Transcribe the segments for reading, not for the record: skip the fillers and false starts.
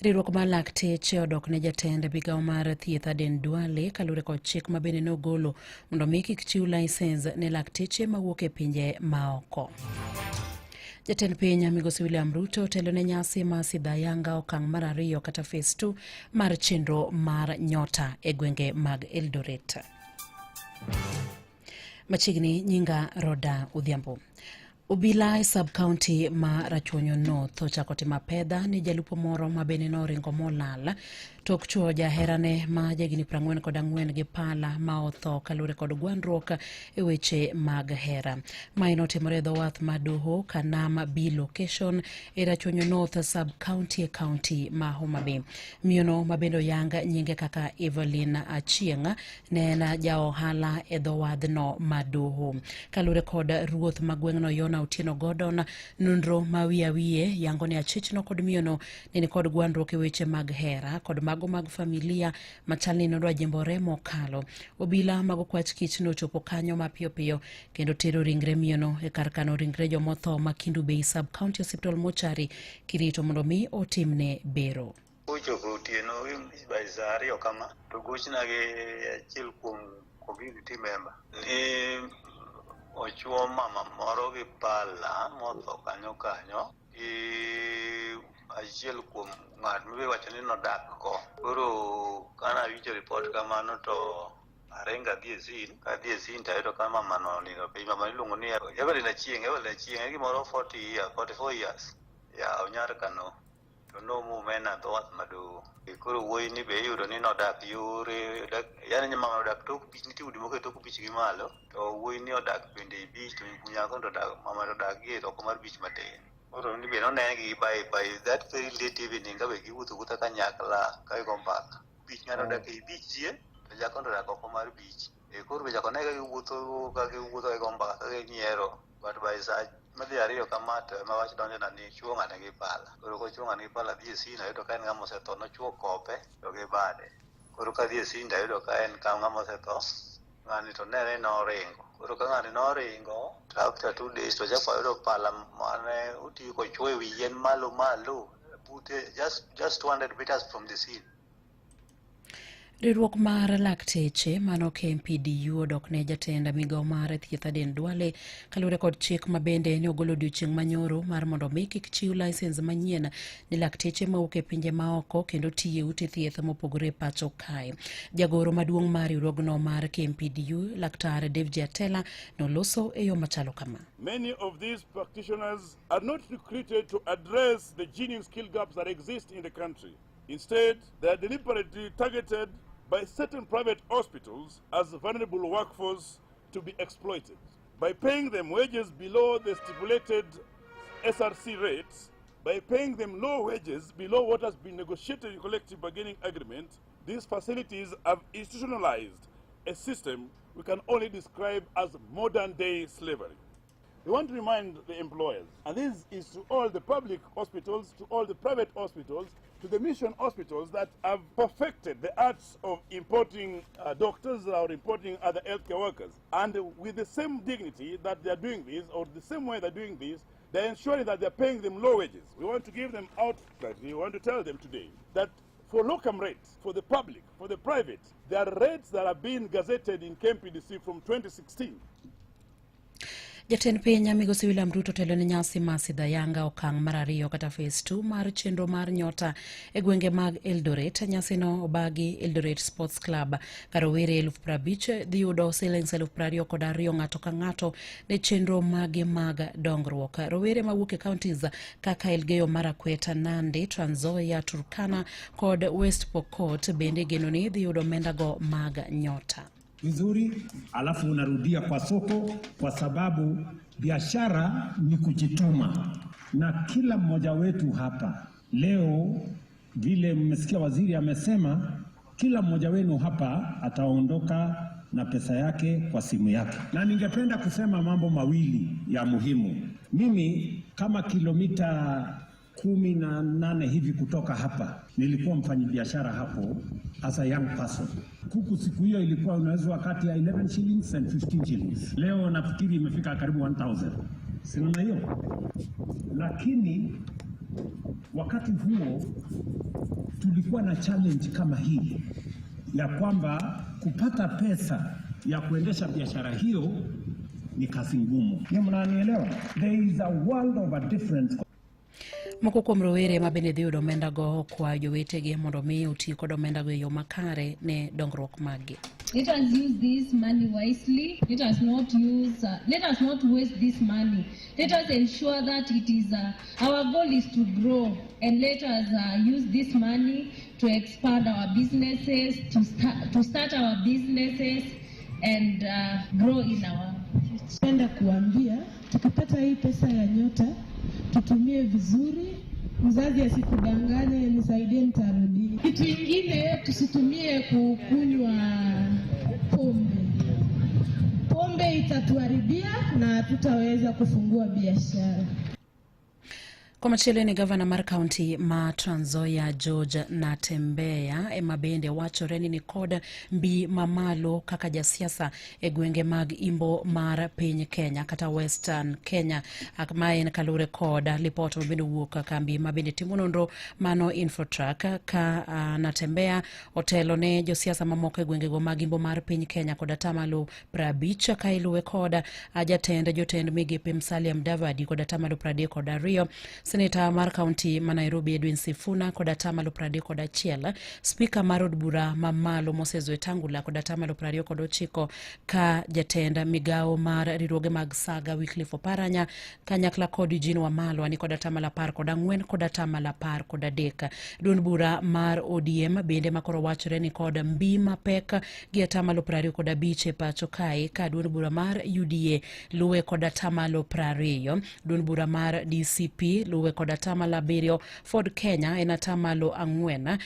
Riwruok mar lakteche odok ne jatend migawo mar thieth Aden Duale kalure kod chik ma bende nogolo mondo mi kik chiw lisens ne lakteche mawuok e pinje maoko. Jatend piny Migosi William Ruto telo ne nyasi ma sidayanga okang' mar 2 kata phase 2 mar chenro mar Nyota e gwenge mag Eldoret. Machiegni nyinga Roda Udhiambo. Obila e sub-county ma Rachuonyo North ochako timo pedha ni jalupo moro ma bende noringo molal tok chuo jaherane ma jagini 44 gi pala ma otho kalure kod gwandruok e weche mag hera. Maino timore dho wath ma Doho Kanam B location e Rachuonyo North sub-county e county ma Homa Bay. Miyono ma bende oyanga nyinge kaka Evelyn Achieng' ne en jaohala e dho wadhno ma Doho. Kalure kod ruoth ma gweng'no Yona Otieno Gordon, nonro ma wiye yango ni achichno kod miyono ni kod gwandruok e weche mag hera kod mago mag familia machalni nodwa jimbore mokalo. Obila mago kwach kich nochopo kanyo mapiyo kendo tero ringre miyono e kar kano ringre jomotho ma Kendu Bay sub-county hospital mochari kirito mondo mi otimne bero. Ochopo Otieno baizari okama to gochna ge achiel kuom community member ochuo mama moro gi pala motho kanyo gi achiel kuom ng'at mibe wacho ni nodak ko. Koro kana winjo report kamano to arenga dhi e scene tayudo ka mama no nindo piny. Mama iluongo ni Evelyn Achieng' gimoro 44 years ya onyar kano to no mumena dho wath Madoho. Koro wuoyi ni be yudo ni nodak yore yani mama odak tok bich nitie udi moko tok bich gi malo to wuoyi ni odak bende bich to nyako to mama odak gi oko mar bich matin. Koro ni be nonegi by that very late evening ka be giwuotho kanyakla ka go mbaka bich ng'ato odak e bich tie to nyako to odak oko mar bich. Koro be jako ne ka giwuotho e go mbaka ka ginyiero but by saa madhi 2 kama to ma wach donjo na ni chuo ng'ane gi pala. Koro ko chuo ng'ane gi pala dhi e scene ayudo ka en ng'ama osetho nochuo kope to gi bade. Koro ka dhi e scene ayudo ka en ng'ama osetho ng'ani to nene noringo. Koro ka ng'ani noringo after 2 days to chako ayudo pala mane otiyo kochuo e wi yien malo bute just 200 meters from the scene. Riwruok mar lakteche mano KMPDU odok ne jatend migawo mar thieth Aden Duale kalure kod chik ma bende ne ogolo odiochieng' manyoro mar mondo mi kik chiw lisens manyien ni lakteche mawuok e pinje maoko kendo tiyo ute thieth mopogore pacho kae. Jagoro maduong' mar riwruogno mar KMPDU Laktar David Atela noloso e yo machalo kama. Many of these practitioners are not recruited to address the genuine skill gaps that exist in the country. Instead, they are deliberately targeted by certain private hospitals as vulnerable workforce to be exploited. By paying them wages below the stipulated SRC rates, by paying them low wages below what has been negotiated in collective bargaining agreement, these facilities have institutionalized a system we can only describe as modern-day slavery. We want to remind the employers, and this is to all the public hospitals, to all the private hospitals, to the mission hospitals that have perfected the arts of importing doctors or importing other healthcare workers. And with the same dignity that they are doing this, or the same way they're doing this, they're ensuring that they're paying them low wages. We want to give them outright, we want to tell them today that for locum rates, for the public, for the private, there are rates that are being gazetted in KMPDC from 2016. Jatend piny Migosi William Ruto telo ne nyasi ma sidayanga okang' mar 2 kata phase 2 mar chenro mar Nyota e gwenge mag Eldoret. Nyasino obagi Eldoret Sports Club karowere 50,000 dhi yudo shillings 22,000 ng'ato ka ng'ato ne chenro mage mag dongruok. Rowere mawuok e counties kaka Elgeyo Marakwet, Nandi, Trans Nzoia, Turkana kod West Pokot bende geno ni dhi yudo mendago mag Nyota. Vizuri, alafu unarudia kwa soko, kwa sababu biashara ni kujituma. Na kila mmoja wetu hapa leo, vile mmesikia waziri amesema, kila mmoja wenu hapa ataondoka na pesa yake kwa simu yake. Na ningependa kusema mambo mawili ya muhimu. Mimi kama kilomita 18 hivi kutoka hapa nilikuwa mfanyabiashara hapo as a young person. Kuku siku hiyo ilikuwa unaweza kati ya 11 shillings and 15 shillings. Leo nafikiri imefika karibu 1000. Sina hiyo. Lakini Wakati huo tulikuwa na challenge kama hii ya kwamba kupata pesa ya kuendesha biashara hiyo ni kazi ngumu. Ni mnanielewa? There is a world of a difference. Moko kuom rowere ma bende dhi yudo omenda go kwa jowetegi mondo mi oti kod omenda go e yo makare ne dongruok maggi. Let us use this money wisely. Let us not waste this money. Let us ensure that it is our goal is to grow, and let us use this money to expand our businesses, to start our businesses and grow in our future. Penda kuambia tukipata hii pesa ya Nyota tutumie vizuri. Mzazi asikudanganye, nisaidie nitarudi. Kitu kingine tusitumie kukunywa pombe. Pombe itatuharibia na tutaweza kufungua biashara. Kwa machielo ni gavana mar kaunti ma Trans Nzoia George Natembeya ema bende wachore ni kod mbi mamalo kaka jasiasa e gwenge mag imbo mar piny Kenya kata Western Kenya. Akmaen kalure kod lipot mabende wuok kambi mabende timo nonro mano Infotrack ka Natembeya otelo ne josiasa mamoko e gwenge go mag imbo mar piny Kenya kod atamalo 50 ka iluwe kod jotend migepe Musalia Mudavadi kod atamalo 32. Senator mar kaunti ma Nairobi Edwin Sifuna kod atamalo 31, Speaker mar od bura mamalo Moses Wetangula kod atamalo 29 ka jatend migao mar riwruoge mag Saga Wycliffe Oparanya kanyakla kod Eugene Wamalwa ni kod atamalo 14 kod atamalo 13. Duond bura mar ODM bende makoro wachore ni kod mbi mapek gi atamalo 25 e pacho kae ka duond bura mar UDA luwe kod atamalo 20. Duond bura mar DCP luwe kod atamalo 7. Ford Kenya en atamalo 4.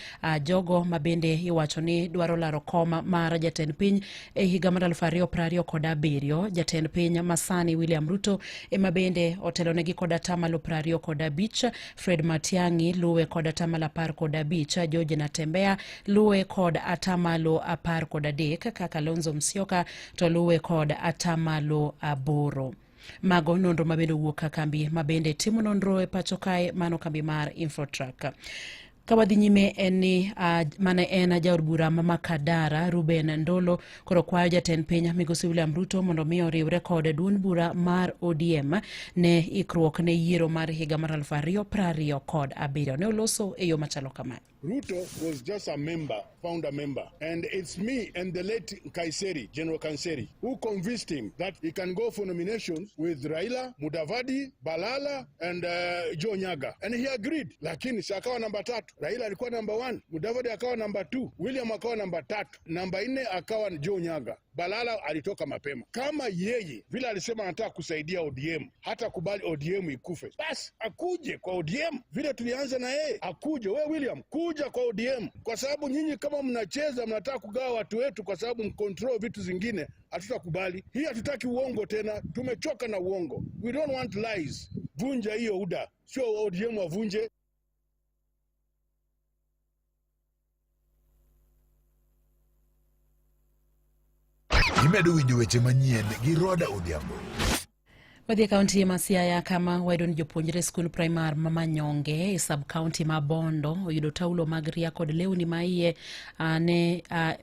Jogo mabende iwacho ni dwaro laro koma mar jatend piny e higa mar 2027. Jatend piny masani William Ruto ema bende otelonegi kod atamalo 25. Fred Matiang'i luwe kod atamalo 15. George Natembeya luwe kod atamalo 13 kaka Kalonzo Musyoka to luwe kod atamalo 8. Mago nonro mabende wuok kambi mabende timo nonro e pacho kae mano kambi mar Infotrack. Kawadhi nyime eni mana en jaod bura ma Kadara Ruben Ndolo koro kwayo jatend piny migosi William Ruto mondo miyo riwre kod duond bura mar ODM ne ikruok ne yiero mar higa mar 2027 ne oloso e yo machalo kama. Ruto was just a member, founder member, and it's me and the late Kaiseri, General Kaiseri, who convinced him that he can go for nominations with Raila, Mudavadi, Balala, and Joe Nyaga. And he agreed. Lakini akawa namba 3. Raila alikuwa namba 1, Mudavadi akawa namba 2, William akawa namba 3, namba 4 akawa Joe Nyaga. Balala alitoka mapema. Kama yeye vile alisema anataka kusaidia ODM, hata kubali ODM ikufe, basi akuje kwa ODM vile tulianza na yeye. Akuje wewe William, kuja kwa ODM, kwa sababu nyinyi kama mnacheza mnataka kugawa watu wetu kwa sababu mcontrol vitu zingine, hatutakubali. Hii hatutaki uongo tena, tumechoka na uongo. We don't want lies. Vunja hiyo UDA, sio ODM wavunje. Imedo winjo weche manyien gi Roda Odhiambo. Wadhi kaunti ma Siaya kama wayudo ni jopuonjre skul primar Manyonge e sub county ma Bondo oyudo taulo mag ria kod lewni maiye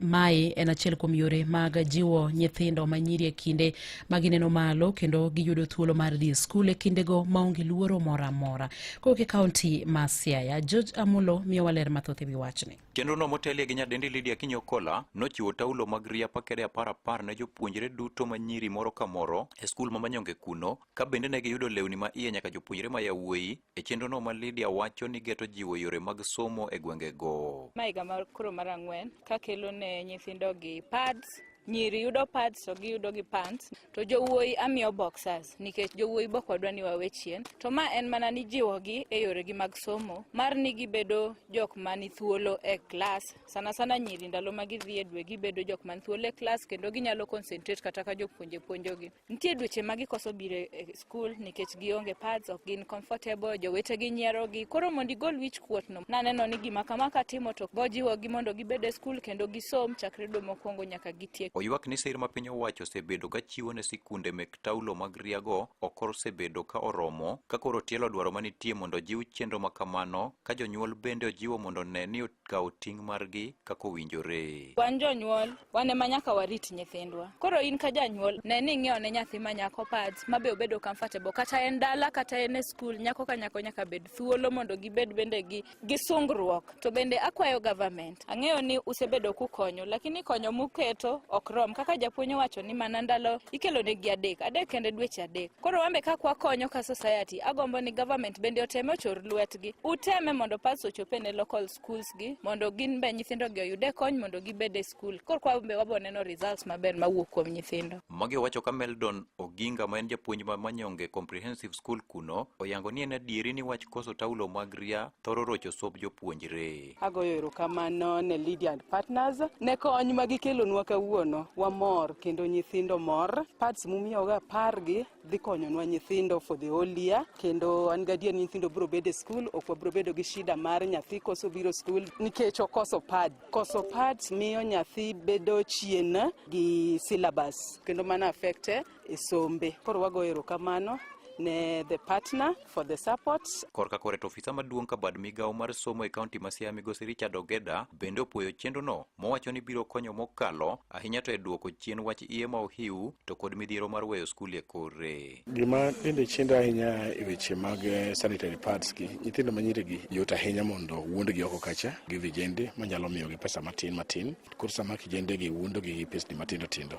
mai en achiel kuom yore mag jiwo nyithindo manyiri e kinde magineno malo kendo giyudo thuolo mar dhi skul e kindego maonge luoro moro amora. Koke kaunti ma Siaya, George Amulo miyo waler mathoth ewi wachni. Kendo no motelie gi nyadendi Lydia Kinyokola nochiwo taulo mag ria pakede 10 ne jopuonjre duto manyiri moro ka moro e skul ma Manyonge kuno, ka bende ne giyudo lewni ma iye nyaka jopuonjre ma yawuoyi e chenro no ma Lydia wacho ni geto jiwo yore mag somo e gwenge go. Maiga mar koro mar 4 ka kelo ne nyithindo gi pads, nyiri yudo pads to giyudo gi pants, to jowuoyi amiyo boxers nikech jowuoyi bok wadwa ni wawe chien. To ma en mana ni jiwogi e yore gi mag somo mar ni gibedo jok mani thuolo e klas. Sana nyiri ndalo ma gidhi e dwe gibedo jok mani thuolo e klas kendo ginyalo concentrate kata ka jopuonje puonjogi. Nitie dweche ma gikoso biro e skul nikech gionge pads, ok gin comfortable, jowetegi nyierogi. Koro mondo igol wich kuot no, naneno ni gima kama ka timo to bo jiwogi mondo gibed e skul kendo gisom chakre dwe mokwongo nyaka gitiek oywak ni sir ma piny owacho osebedo ka chiwo ne sikunde mek taulo mag riago okor osebedo ka oromo ka koro tielo dwaro manitie mondo jiw chenro ma kamano ka jonyuol bende ojiwo mondo ne ni okawo ting' margi kaka owinjore. Wan jonyuol wan ema nyaka warit nyithindwa. Koro in ka janyuol ne ni ng'iewo ne nyathi ma nyako pads mabe obedo comfortable kata en dala kata en e skul nyako ka nyako nyaka bed thuolo mondo gibed bende gi sungruok. To bende akwayo government, ang'eyo ni usebedo kukonyo lakini konyo muketo ok rom kaka japuonj wacho ni mana ndalo ikelo negi adek kende dweche adek. Koro wambe ka kwakonyo ka society agombo ni government bende oteme ochor lwetgi uteme mondo pads ochope ne local schools gi mondo gin be nyithindo gi oyude kony mondo gibed e skul. Koro kwambe waboneno results maber mawuok kuom nyithindo. Magi wacho ka Meldon Oginga ma en japuonj ma Manyonge Comprehensive School kuno oyango ni en adieri ni wach koso taulo mag ria thoro rocho sob jopuonjre. Agoyo erokamano ne Lydia and Partners ne kony ma gikelonwa kawuono. Wamor kendo nyithindo mor. Pads mumiyoga pargi dhi konyonwa nyithindo for the whole year kendo an gadier nyithindo biro bedo e skul ok wabiro bedo gi shida mar nyathi koso biro skul nikech okoso pad. Koso pads miyo nyathi bedo chien gi syllabus kendo mana affecte e sombe. Koro wagoyo erokamano ne the partner for the support. Korka koreto ofisa maduong' ka bad migawo mar somo e kaunti ma Siaya migosi Richard Ogeda bende opuoyo chenrono mowacho ni biro konyo mokalo ahinya to e duoko chien wach iye ma ohiu to kod midhiero mar weyo skul e kore. Gima bende chendo ahinya e weche mag sanitary pads gi nyithindo manyirigi yot ahinya mondo wuondgi oko kacha gi vijende manyalo miyogi pesa matin. Koro sama kijendegi wuondogi gi pesni matindo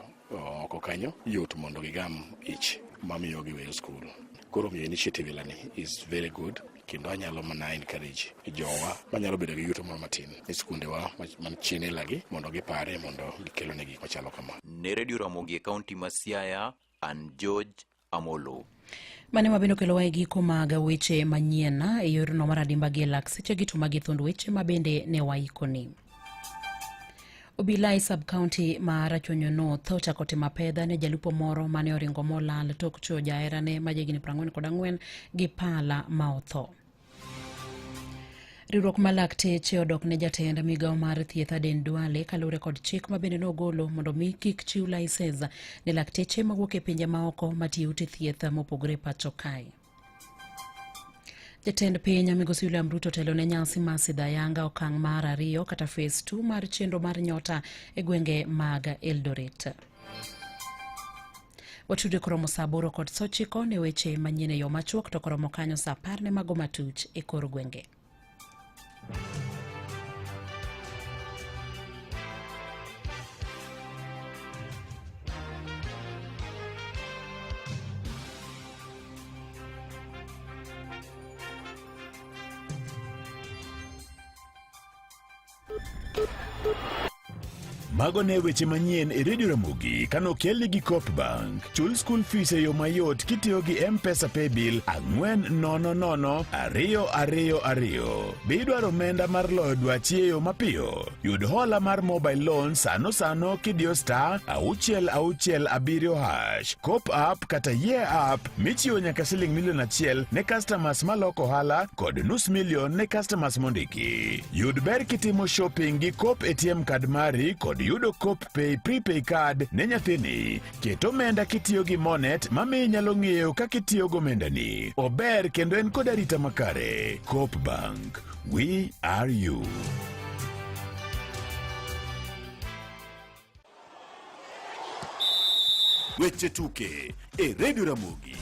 oko kanyo yot mondo gigam ich mamiyo giweyo skul. Koro miyo initiative lani is very good kendo anyalo mana encourage jowa manyalo bedo gi yuto moro matin e skundewa man chien e lagi mondo gipare mondo gikelo ne gik machalo kama. Ne Radio Ramogi e kaunti ma Siaya, an George Amolo. Mane mabendo kelo wae giko mag weche manyien e yorno mar adimba gi lak seche gitu mag thund weche mabende ne waikoni. Obila sub-county ma Rachuonyo North ochako timo pedha ne jalupo moro mane oringo molal tok chuo jaherane ma jahigni 44 gi pala ma otho. Riwruok mar lakteche odok ne jatend migawo mar thieth Aden Duale kaluwore kod chik ma bende nogolo mondo mi kik chiw laisens ne lakteche mawuok e pinje maoko matiyo ute thieth mopogore pacho kae. Jatend piny migosi William Ruto telo ne nyasi ma sidayanga okang' mar 2 kata phase 2 mar chenro mar nyota e gwenge mag Eldoret. Watude koromo saa 8 kod saa 9 ne weche manyien e yo machuok to koromo kanyo saa 10 ne mago matuch e kor gwenge. Mago ne weche manyien e Radio Ramogi kano kelli gi Coop Bank. Chul school fees e yo mayot kitiyo gi M-Pesa Paybill 4002222. Be idwaro omenda mar loyo dwachi e yo mapiyo? Yud hola mar mobile loan sano kidiyo *667#. Coop app kata Year app michiwo nyaka siling milion 1 ne customers maloko hala kod $500,000 ne customers mondiki. Yud ber kitimo shopping gi Coop ATM card mari kod yudo Coop Pay Prepay card ne nyathini. Keto omenda kitiyo gi Monet mami nyalo ng'eyo kaka itiyo go omendani. Ober kendo en kod arita makare. Coop Bank, we are you. Weche tuke e Radio Ramogi.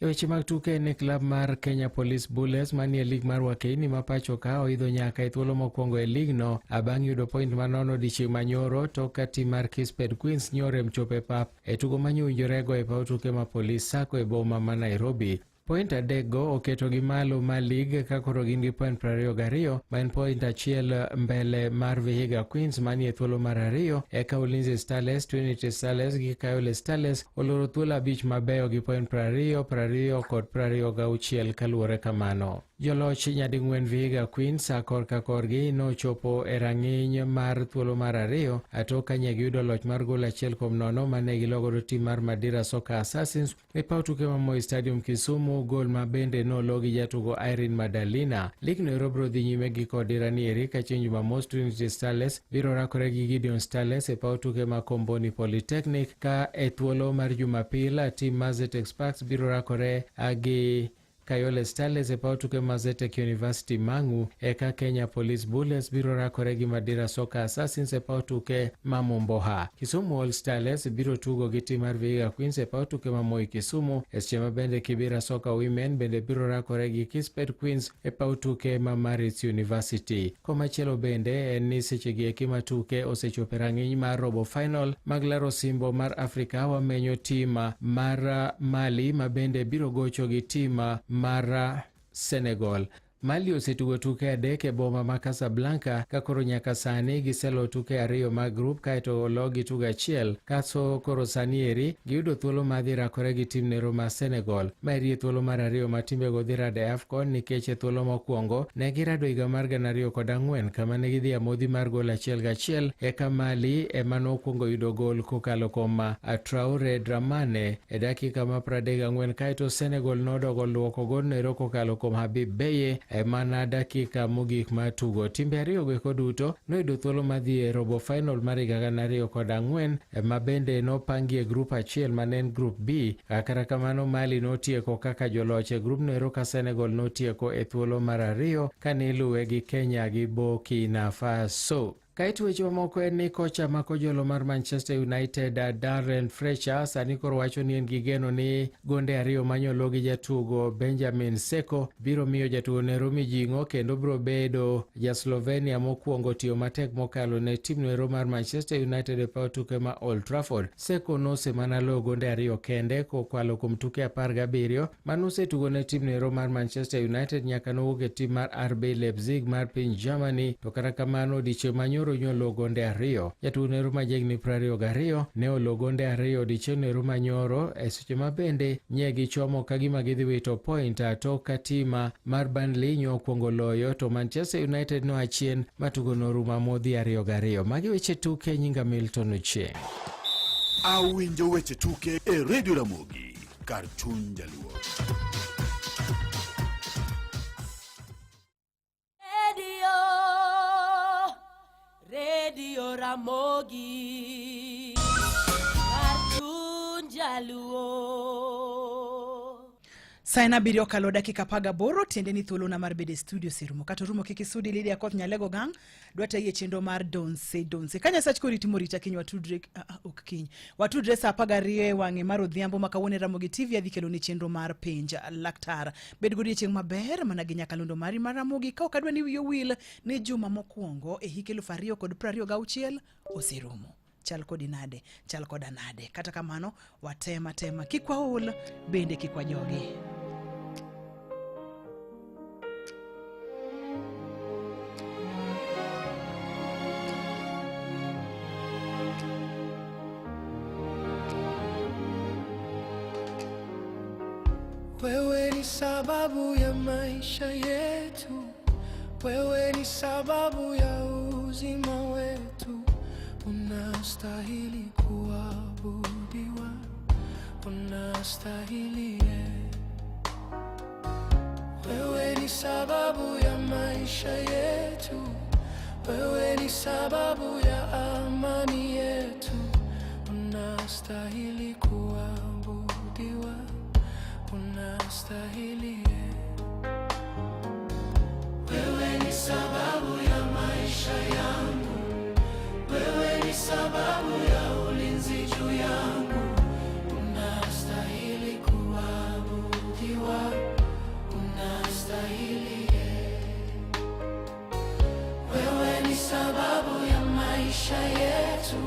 Weche mag tuke ne klab mar Kenya Police Bullets manie lig mar Wakeini ma pacho ka oidho nyaka e thuolo mokwongo e lig no abang' yudo point manono dichieng' manyoro to ka tim mar Kisped Queens nyore mchope pap e tugo manyowinjorego e paw tuke ma Police Sacco e boma ma Nairobi. Point adekgo oketo gi malo ma lig ka koro gin gi point 22 ma en point achiel mbele mar Vihiga Queens manie thuolo mar 2 eka Ulinzi Starlets, Trinity Starlets gi Kayole Starlets oloro thuolo 5 mabeyo gi point 20 kod 26 kaluwore kamano. Joloch nyading'wen Vihiga Queens korka korgi nochopo e rang'iny mar thuolo mar ariyo atok ka ne giyudo loch mar gol 1-0 mane gilogo tim mar Madira Soccer Assassins e paw tuke ma Moi Stadium Kisumu, gol ma bende nologi jatugo Irene Madalina. Lig no biro dhi nyime gi kodira ni eri ka chieng' Jumamos Trinity Starlets biro rakore gi Gideon Starlets e paw tuke ma Komboni Polytechnic, ka e thuolo mar Jumapil tim Mazetex Sparks biro rakore gi Kayole Starlets e paw tuke Mazetek University Mang'u, eka Kenya Police Bullets biro rakore gi Madira Soccer Assassins e paw tuke ma Momboha. Kisumu All Starlets biro tugo gi tim mar Vihiga Queens e paw tuke ma Moi Kisumu, e seche ma bende Kibera Soccer Women bende biro rakore gi Kispet Queens e paw tuke ma Maritz University. Komachielo bende en ni seche gi eki ma tuke osechopo rang'iny mar robo final mag laro simbo mar Afrika, wamenyo tim mar Mali ma bende biro gocho gi tim mar Senegal. Mali osetugo tuke adek e boma ma Casablanca, ka koro nyaka sani giselo tuke ariyo mag grup kaeto ologi tugo achiel, kaso koro sani eri giyudo thuolo ma dhi rakore gi tim nero ma Senegal. Ma eri thuolo mar ariyo ma timbego dhi rado e AFCON, nikech e thuolo mokwongo ne girado higa mar 2004 kama ne gidhi amodhi mar gol 1-1, eka Mali ema nokwongo yudo gol kokalo kuom Traore Dramane e dakika ma 34, kaeto Senegal nodogo luoko gol nero kokalo kuom Habib Beye mana dakika mogik ma tugo. Timbe ariyo go duto noyudo thuolo ma dhi e robo final mar 2004 ma bende nopangi e grup achiel manen grup B. Kata kamano Mali notieko kaka joloch e grup no, ka Senegal notieko e thuolo mar ariyo kane iluwe gi Kenya gi Burkina Faso. Kaeto weche mamoko en ni kocha ma kojolo mar Manchester United Darren Fletcher sani koro wacho ni en gi geno ni gonde ariyo manyolo gi jatugo Benjamin Seko biro miyo jatugo nero mijing'o, kendo biro bedo ja Slovenia mokwongo tiyo matek mokalo ne tim nero mar Manchester United e paw tuke ma Old Trafford. Seko nosemana loyo gonde ariyo kende kokwalo kuom tuke 17 manosetugo ne tim nero mar Manchester United nyaka nowuok e tim mar RB Leipzig mar piny Germany. To kata kamano odiechieng' manyoro nyolo gonde ariyo. Jatugo nero ma jagni 22 ne olo gonde ariyo odiechieng' nero manyoro, e seche ma bende nye gichomo ka gima gidhi wito point atok ka tim mar Burnley nyokwongo loyo, to Manchester United no achien matugo norumo modhi 2-2. Magi weche tuke, nyinga Milton Ochieng'. Awinjo weche tuke e Radio Ramogi, kar chuny jaluo. Radio Ramogi, kar chuny jaluo. Saina birio kalo dakika 18 tiende ni thuolo na mar bede studio sirumo kato rumo kikisudi Lydia Koth Nyalego gang dwata yie chendo mar Donse kanya sach kori timorita kiny watudre ok kiny watudre sa 12 wang'e mar odhiambo makawone Ramogi TV adhikelo ni chendo mar penja laktar bed godi chieng' maber mana gi nyakalondo mari mar Ramogi ka okadwa ni wiyo wil ni juma mokwongo e hik 2026 oserumo. Chal kodi nade, chal koda nade. Kata kamano watema kikwa ul bende kikwa jogi. Wewe ni sababu ya maisha yetu, wewe ni sababu ya uzima wetu, unastahili kuabudiwa, unastahili. Wewe ni sababu ya maisha yetu, wewe ni sababu ya amani yetu, unastahili kuabudiwa, unastahili. Wewe ni sababu ya maisha yangu, wewe ni sababu ya ulinzi juu yangu, unastahili kuabudiwa, unastahili. Wewe ni sababu ya maisha yetu,